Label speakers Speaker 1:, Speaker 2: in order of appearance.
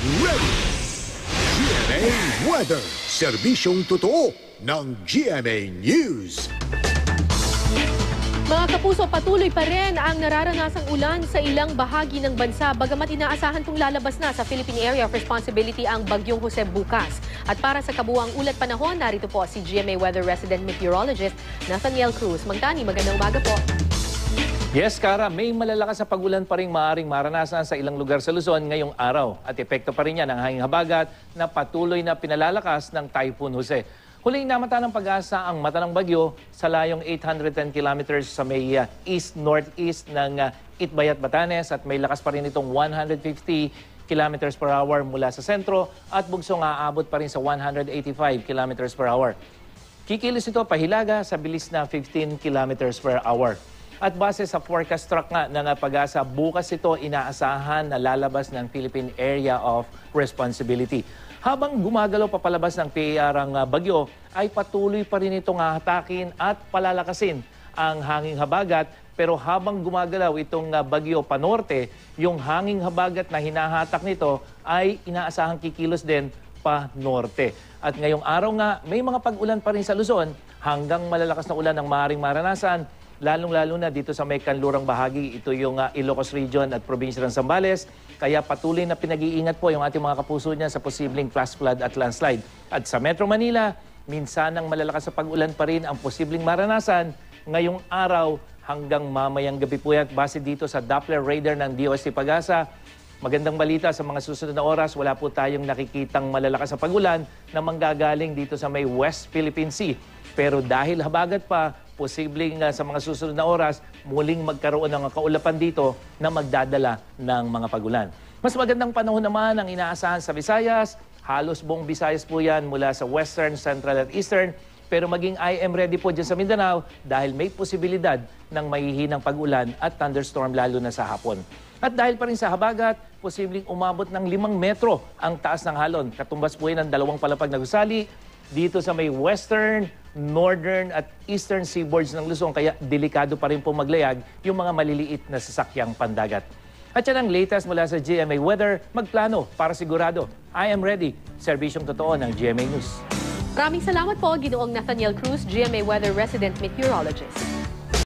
Speaker 1: ready. GMA Weather. Serbisyong totoo ng GMA News.
Speaker 2: Mga kapuso, patuloy pa rin ang nararanasang ulan sa ilang bahagi ng bansa bagamat inaasahan pong lalabas na sa Philippine Area of Responsibility ang Bagyong Jose bukas. At para sa kabuuang ulat panahon, narito po si GMA Weather Resident Meteorologist Nathaniel Cruz. Magtani, magandang umaga po.
Speaker 3: Yes, Kara, may malalakas na pag-ulan pa rin maaaring maranasan sa ilang lugar sa Luzon ngayong araw. At epekto pa rin yan ang hanging habagat na patuloy na pinalalakas ng Typhoon Jose. Huling namata ng pag-asa ang mata ng bagyo sa layong 810 kilometers sa may east-northeast ng Itbayat, Batanes at may lakas pa rin itong 150 kilometers per hour mula sa sentro at bugsong aabot pa rin sa 185 kilometers per hour. Kikilos ito pahilaga sa bilis na 15 kilometers per hour. At base sa forecast track nga ng pag-asa, bukas ito inaasahan na lalabas ng Philippine Area of Responsibility. Habang gumagalaw papalabas ng PAR ang bagyo, ay patuloy pa rin itong hahatakin at palalakasin ang hanging habagat. Pero habang gumagalaw itong bagyo panorte, yung hanging habagat na hinahatak nito ay inaasahang kikilos din pa norte. At ngayong araw nga, may mga pag-ulan pa rin sa Luzon hanggang malalakas na ulan ang maaaring maranasan. Lalong-lalo na dito sa may kanlurang bahagi, ito yung Ilocos Region at probinsya ng Zambales. Kaya patuloy na pinag-iingat po yung ating mga kapuso niya sa posibleng flash flood at landslide. At sa Metro Manila, minsan ang malalakas na pag-ulan pa rin ang posibleng maranasan ngayong araw hanggang mamayang gabi po yan. Base dito sa Doppler radar ng DOST Pag-asa, magandang balita sa mga susunod na oras, wala po tayong nakikitang malalakas na pag-ulan na manggagaling dito sa may West Philippine Sea. Pero dahil habagat pa, posibleng sa mga susunod na oras, muling magkaroon ng kaulapan dito na magdadala ng mga pagulan. Mas magandang panahon naman ang inaasahan sa Visayas. Halos buong Visayas po yan mula sa Western, Central at Eastern. Pero maging I am ready po dyan sa Mindanao dahil may posibilidad ng mahihinang pag-ulan at thunderstorm lalo na sa hapon. At dahil pa rin sa habagat, posibleng umabot ng 5 metro ang taas ng halon. Katumbas po yan ng 2 palapag na gusali dito sa may Western, Northern at Eastern seaboards ng Luzon, kaya delikado pa rin po maglayag yung mga maliliit na sasakyang pandagat. At yan ang latest mula sa GMA Weather. Magplano para sigurado. I am ready. Serbisyong totoo ng GMA News.
Speaker 2: Maraming salamat po, Ginoong Nathaniel Cruz, GMA Weather Resident Meteorologist.